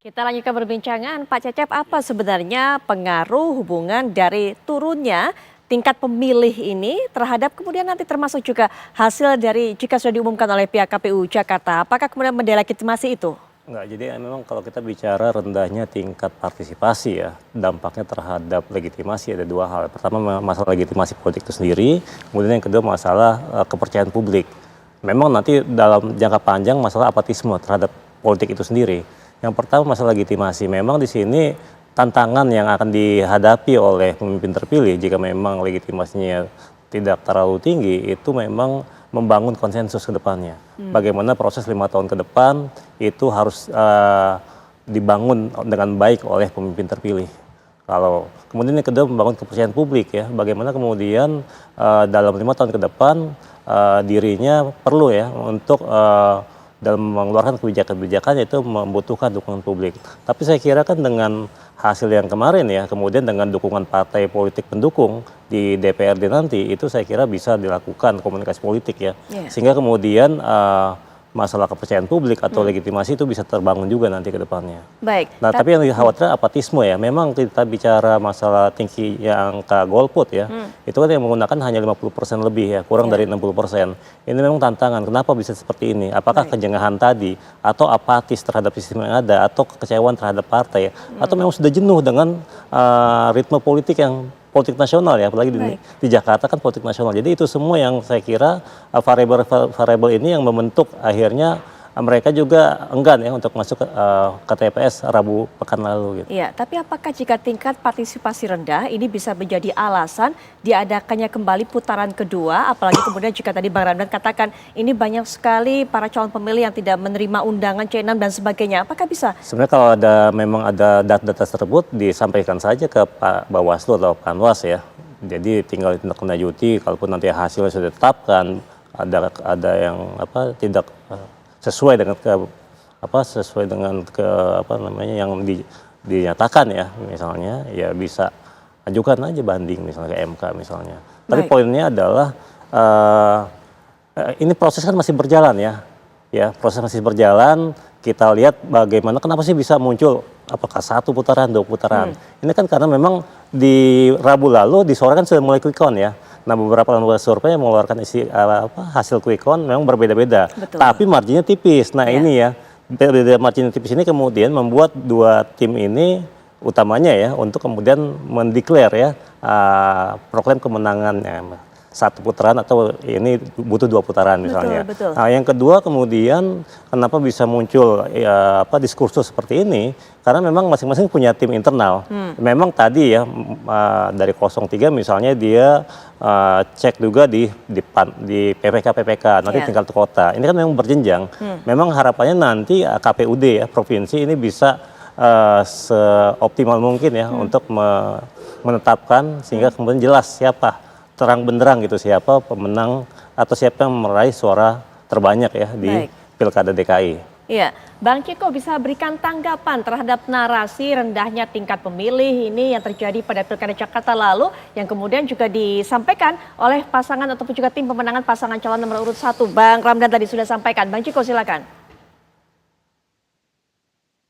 Kita lanjutkan perbincangan, Pak Cecep, apa sebenarnya pengaruh hubungan dari turunnya tingkat pemilih ini terhadap kemudian nanti termasuk juga hasil dari jika sudah diumumkan oleh pihak KPU Jakarta, apakah kemudian mendelegitimasi itu? Enggak, jadi memang kalau kita bicara rendahnya tingkat partisipasi ya, dampaknya terhadap legitimasi ada dua hal. Pertama masalah legitimasi politik itu sendiri, kemudian yang kedua masalah kepercayaan publik. Memang nanti dalam jangka panjang masalah apatisme terhadap politik itu sendiri. Yang pertama masalah legitimasi, memang di sini tantangan yang akan dihadapi oleh pemimpin terpilih jika memang legitimasinya tidak terlalu tinggi, itu memang membangun konsensus ke depannya. Bagaimana proses 5 tahun ke depan itu harus dibangun dengan baik oleh pemimpin terpilih. Kalau kemudian yang kedua membangun kepercayaan publik ya, bagaimana kemudian dalam 5 tahun ke depan dirinya perlu ya untuk dalam mengeluarkan kebijakan-kebijakan itu membutuhkan dukungan publik. Tapi saya kira kan dengan hasil yang kemarin ya, kemudian dengan dukungan partai politik pendukung di DPRD nanti, itu saya kira bisa dilakukan komunikasi politik ya. Sehingga kemudian masalah kepercayaan publik atau legitimasi itu bisa terbangun juga nanti ke depannya. Baik. Nah, tapi yang dikhawatirkan apatisme ya. Memang kita bicara masalah tinggi yang angka golput ya. Itu kan yang menggunakan hanya 50% lebih ya, kurang dari 60%. Ini memang tantangan. Kenapa bisa seperti ini? Apakah kejengahan tadi atau apatis terhadap sistem yang ada atau kekecewaan terhadap partai atau memang sudah jenuh dengan ritme politik yang politik nasional ya, apalagi di Jakarta kan politik nasional. Jadi itu semua yang saya kira variabel ini yang membentuk akhirnya mereka juga enggan ya untuk masuk ke TPS Rabu pekan lalu gitu. Iya, tapi apakah jika tingkat partisipasi rendah ini bisa menjadi alasan diadakannya kembali putaran kedua, apalagi kemudian jika tadi Bang Ramdan katakan ini banyak sekali para calon pemilih yang tidak menerima undangan C6 dan sebagainya, apakah bisa? Sebenarnya kalau memang ada data-data tersebut disampaikan saja ke Pak Bawaslu atau Panwas ya. Jadi tinggal ditindaklanjuti, kalaupun nanti hasilnya sudah ditetapkan, ada yang tidak sesuai dengan yang dinyatakan ya, misalnya ya bisa ajukan aja banding misalnya ke MK misalnya. Tapi poinnya adalah ini proses kan masih berjalan ya proses masih berjalan. Kita lihat bagaimana kenapa sih bisa muncul apakah 1 putaran 2 putaran. Ini kan karena memang di Rabu lalu di sore kan sudah mulai quick count ya. Nah, beberapa lembaga survei yang mengeluarkan hasil quick count memang berbeda-beda, tapi marginnya tipis. Nah ini ya, beda margin tipis ini kemudian membuat dua tim ini utamanya ya untuk kemudian mendeklar ya proklaim kemenangannya 1 putaran atau ini butuh 2 putaran misalnya. Betul. Nah, yang kedua kemudian kenapa bisa muncul diskursus seperti ini? Karena memang masing-masing punya tim internal. Memang tadi ya dari 03 misalnya dia cek juga di PPK nanti tinggal ke kota. Ini kan memang berjenjang. Memang harapannya nanti KPUD ya provinsi ini bisa seoptimal mungkin ya untuk menetapkan sehingga kemudian jelas siapa terang benderang gitu siapa pemenang atau siapa yang meraih suara terbanyak ya di Pilkada DKI. Iya, Bang Ciko bisa berikan tanggapan terhadap narasi rendahnya tingkat pemilih ini yang terjadi pada Pilkada Jakarta lalu yang kemudian juga disampaikan oleh pasangan ataupun juga tim pemenangan pasangan calon nomor urut 1. Bang Ramdan tadi sudah sampaikan. Bang Ciko silakan.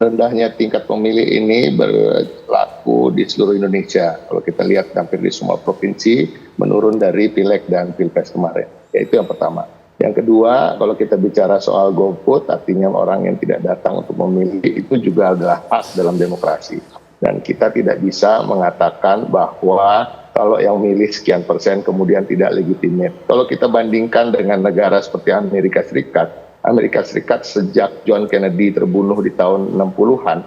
Rendahnya tingkat pemilih ini berlaku di seluruh Indonesia. Kalau kita lihat hampir di semua provinsi menurun dari Pileg dan Pilpres kemarin. Yaitu yang pertama. Yang kedua, kalau kita bicara soal golput, artinya orang yang tidak datang untuk memilih itu juga adalah hak dalam demokrasi. Dan kita tidak bisa mengatakan bahwa kalau yang milih sekian persen kemudian tidak legitimate. Kalau kita bandingkan dengan negara seperti Amerika Serikat sejak John Kennedy terbunuh di tahun 60-an,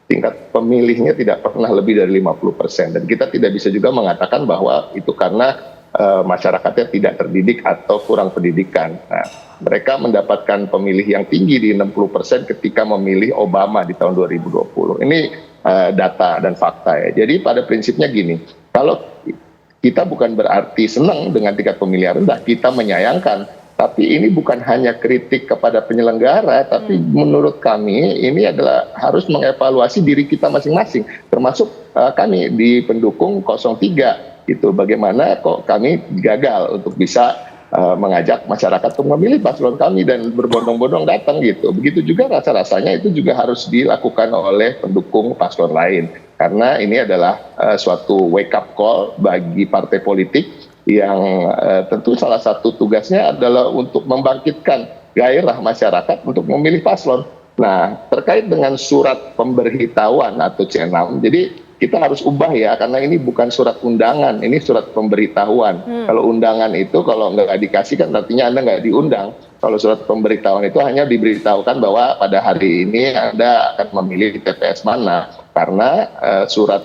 tingkat pemilihnya tidak pernah lebih dari 50%. Dan kita tidak bisa juga mengatakan bahwa itu karena masyarakatnya tidak terdidik atau kurang pendidikan. Nah, mereka mendapatkan pemilih yang tinggi di 60% ketika memilih Obama di tahun 2020. Ini data dan fakta ya. Jadi pada prinsipnya gini, kalau kita bukan berarti senang dengan tingkat pemilih rendah, kita menyayangkan. Tapi ini bukan hanya kritik kepada penyelenggara, tapi menurut kami ini adalah harus mengevaluasi diri kita masing-masing, termasuk kami di pendukung 03 itu bagaimana kok kami gagal untuk bisa mengajak masyarakat untuk memilih paslon kami dan berbondong-bondong datang gitu. Begitu juga rasa-rasanya itu juga harus dilakukan oleh pendukung paslon lain. Karena ini adalah suatu wake up call bagi partai politik yang tentu salah satu tugasnya adalah untuk membangkitkan gairah masyarakat untuk memilih paslon. Nah, terkait dengan surat pemberitahuan atau C6, jadi kita harus ubah ya, karena ini bukan surat undangan, ini surat pemberitahuan. Kalau undangan itu kalau nggak dikasih kan artinya Anda nggak diundang. Kalau surat pemberitahuan itu hanya diberitahukan bahwa pada hari ini Anda akan memilih TPS mana. Karena surat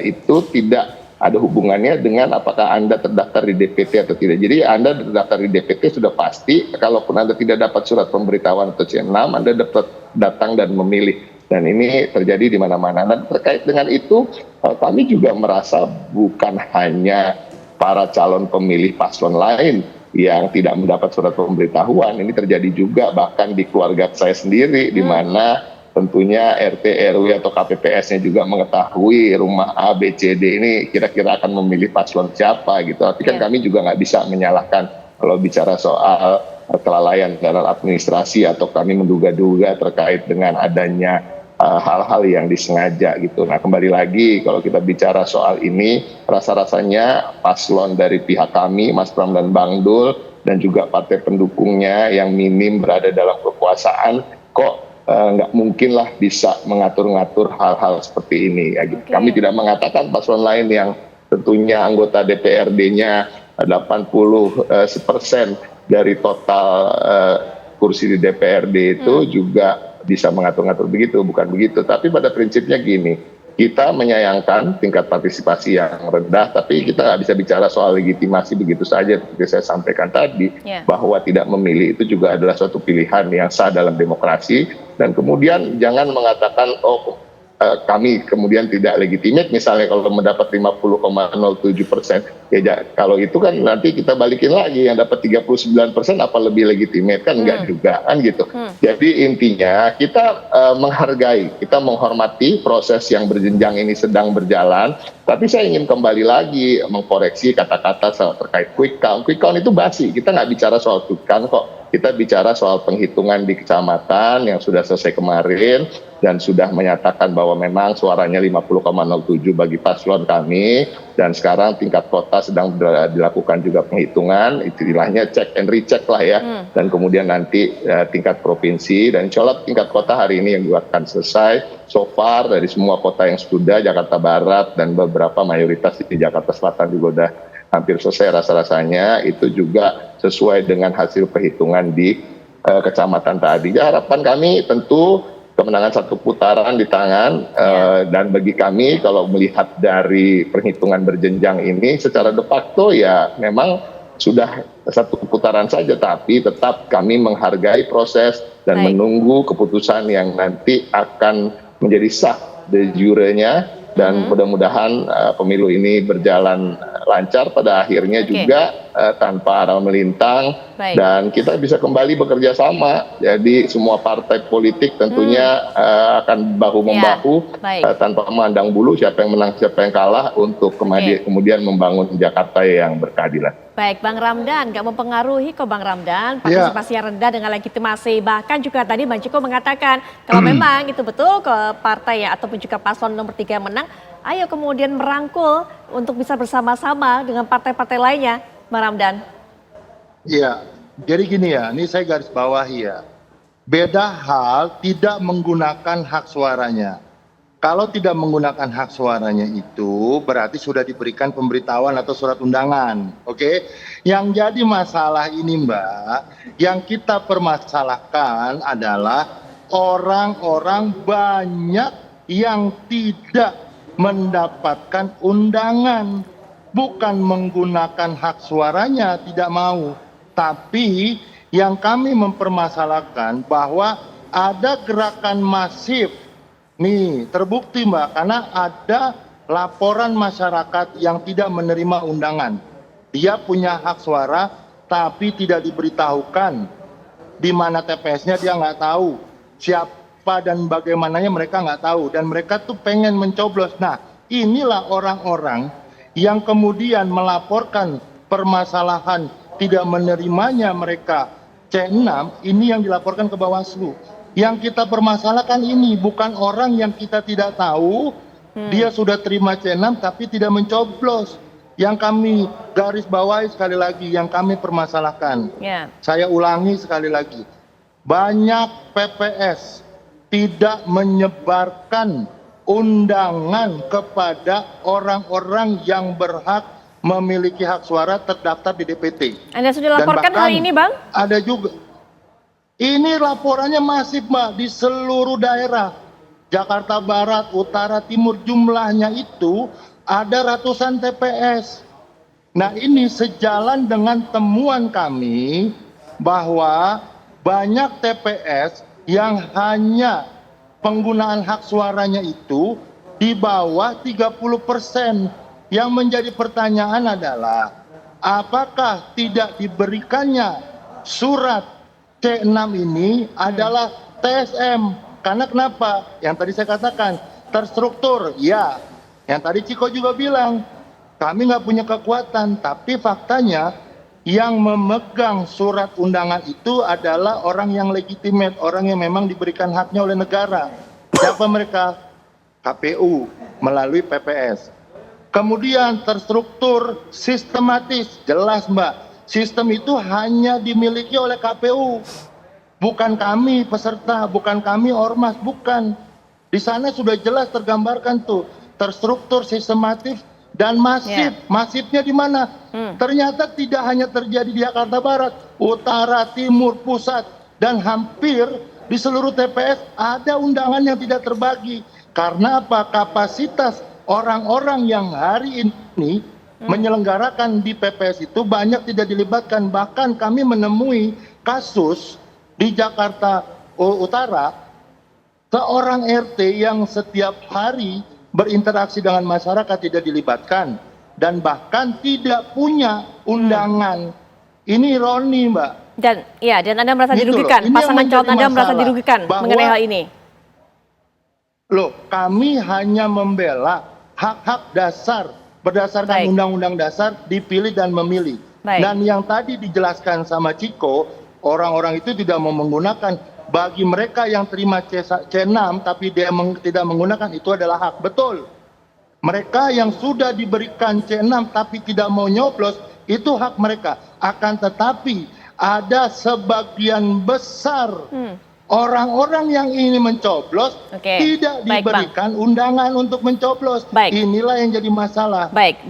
itu tidak ada hubungannya dengan apakah Anda terdaftar di DPT atau tidak. Jadi Anda terdaftar di DPT sudah pasti, kalaupun Anda tidak dapat surat pemberitahuan atau C6, Anda dapat datang dan memilih. Dan ini terjadi di mana-mana. Dan terkait dengan itu, kami juga merasa bukan hanya para calon pemilih paslon lain yang tidak mendapat surat pemberitahuan. Ini terjadi juga bahkan di keluarga saya sendiri, di mana tentunya RT, RW atau KPPS-nya juga mengetahui rumah A, B, C, D ini kira-kira akan memilih paslon siapa gitu. Tapi kan kami juga nggak bisa menyalahkan kalau bicara soal kelalaian dalam administrasi atau kami menduga-duga terkait dengan adanya hal-hal yang disengaja gitu. Nah, kembali lagi kalau kita bicara soal ini, rasa-rasanya paslon dari pihak kami, Mas Pram dan Bang Dul, dan juga partai pendukungnya yang minim berada dalam kekuasaan, kok nggak mungkin lah bisa mengatur-ngatur hal-hal seperti ini. Ya, gitu. Kami tidak mengatakan paslon lain yang tentunya anggota DPRD-nya 80% dari total kursi di DPRD itu juga bisa mengatur-ngatur begitu, bukan begitu. Tapi pada prinsipnya gini, kita menyayangkan tingkat partisipasi yang rendah, tapi kita nggak bisa bicara soal legitimasi begitu saja. Seperti saya sampaikan tadi, bahwa tidak memilih itu juga adalah suatu pilihan yang sah dalam demokrasi. Dan kemudian jangan mengatakan, oh kami kemudian tidak legitimate, misalnya kalau mendapat 50,07%, ya kalau itu kan nanti kita balikin lagi, yang dapat 39% apa lebih legitimate, kan enggak juga, kan gitu. Jadi intinya kita menghargai, kita menghormati proses yang berjenjang ini sedang berjalan, tapi saya ingin kembali lagi mengkoreksi kata-kata terkait quick count. Quick count itu basi, kita nggak bicara soal quick count kok. Kita bicara soal penghitungan di kecamatan yang sudah selesai kemarin dan sudah menyatakan bahwa memang suaranya 50,07 bagi paslon kami, dan sekarang tingkat kota sedang dilakukan juga penghitungan, istilahnya check and recheck lah ya, dan kemudian nanti tingkat provinsi, dan insya Allah tingkat kota hari ini yang juga akan selesai. So far dari semua kota yang sudah, Jakarta Barat dan beberapa mayoritas di Jakarta Selatan juga udah hampir selesai rasa-rasanya, itu juga sesuai dengan hasil perhitungan di kecamatan tadi. Ya, harapan kami tentu kemenangan satu putaran di tangan, dan bagi kami kalau melihat dari perhitungan berjenjang ini secara de facto ya memang sudah satu putaran saja, tapi tetap kami menghargai proses dan menunggu keputusan yang nanti akan menjadi sah de jure-nya. Dan mudah-mudahan pemilu ini berjalan lancar pada akhirnya juga tanpa aral melintang. Dan kita bisa kembali bekerja sama. Jadi semua partai politik tentunya akan bahu-membahu tanpa memandang bulu siapa yang menang siapa yang kalah untuk kemudian membangun Jakarta yang berkeadilan. Baik, Bang Ramdan, nggak mempengaruhi kok Bang Ramdan, partisipasi yang rendah dengan legitimasi. Bahkan juga tadi Bang Ciko mengatakan kalau memang itu betul ke partai ya ataupun juga paslon nomor 3 yang menang, ayo kemudian merangkul untuk bisa bersama-sama dengan partai-partai lainnya, Bang Ramdan. Iya, jadi gini ya, ini saya garis bawahi ya. Beda hal tidak menggunakan hak suaranya. Kalau tidak menggunakan hak suaranya itu berarti sudah diberikan pemberitahuan atau surat undangan. Oke? Yang jadi masalah ini Mbak, yang kita permasalahkan adalah orang-orang banyak yang tidak mendapatkan undangan. Bukan menggunakan hak suaranya, tidak mau. Tapi yang kami mempermasalahkan bahwa ada gerakan masif. Nih, terbukti Mbak, karena ada laporan masyarakat yang tidak menerima undangan. Dia punya hak suara, tapi tidak diberitahukan di mana TPS-nya, dia nggak tahu. Siapa dan bagaimananya mereka nggak tahu. Dan mereka tuh pengen mencoblos. Nah, inilah orang-orang yang kemudian melaporkan permasalahan tidak menerimanya mereka C6, ini yang dilaporkan ke Bawaslu. Yang kita permasalahkan ini bukan orang yang kita tidak tahu, dia sudah terima C6 tapi tidak mencoblos. Yang kami garis bawahi sekali lagi, yang kami permasalahkan. Ya. Saya ulangi sekali lagi, banyak PPS tidak menyebarkan undangan kepada orang-orang yang berhak memiliki hak suara terdaftar di DPT. Anda sudah laporkan hal ini, Bang? Ada juga. Ini laporannya masif, Mbak, di seluruh daerah. Jakarta Barat, Utara, Timur, jumlahnya itu ada ratusan TPS. Nah, ini sejalan dengan temuan kami bahwa banyak TPS yang hanya penggunaan hak suaranya itu di bawah 30%. Yang menjadi pertanyaan adalah, apakah tidak diberikannya surat C6 ini adalah TSM? Karena kenapa? Yang tadi saya katakan, terstruktur, ya. Yang tadi Ciko juga bilang, kami nggak punya kekuatan, tapi faktanya yang memegang surat undangan itu adalah orang yang legitimate, orang yang memang diberikan haknya oleh negara. Siapa mereka? KPU melalui PPS. Kemudian terstruktur sistematis, jelas Mbak. Sistem itu hanya dimiliki oleh KPU. Bukan kami peserta, bukan kami ormas, bukan. Di sana sudah jelas tergambarkan tuh, terstruktur, sistematis, dan masif. Masifnya di mana? Ternyata tidak hanya terjadi di Jakarta Barat, Utara, Timur, Pusat, dan hampir di seluruh TPS ada undangan yang tidak terbagi. Karena apa? Kapasitas orang-orang yang hari ini menyelenggarakan di PPS itu banyak tidak dilibatkan. Bahkan kami menemui kasus di Jakarta Utara, seorang RT yang setiap hari berinteraksi dengan masyarakat tidak dilibatkan dan bahkan tidak punya undangan. Ini ironi, Mbak. Dan Anda merasa Gitu dirugikan, loh. Ini pasangan yang calon menjadi Anda merasa masalah. dirugikan mengenai hal ini. Loh, kami hanya membela hak-hak dasar berdasarkan Baik. Undang-Undang Dasar dipilih dan memilih. Baik. Dan yang tadi dijelaskan sama Ciko, orang-orang itu tidak mau menggunakan. Bagi mereka yang terima C6 tapi dia tidak menggunakan, itu adalah hak. Betul. Mereka yang sudah diberikan C6 tapi tidak mau nyoblos, itu hak mereka. Akan tetapi ada sebagian besar orang-orang yang ingin mencoblos tidak Baik, Bang. diberikan undangan untuk mencoblos. Baik. Inilah yang jadi masalah. Baik.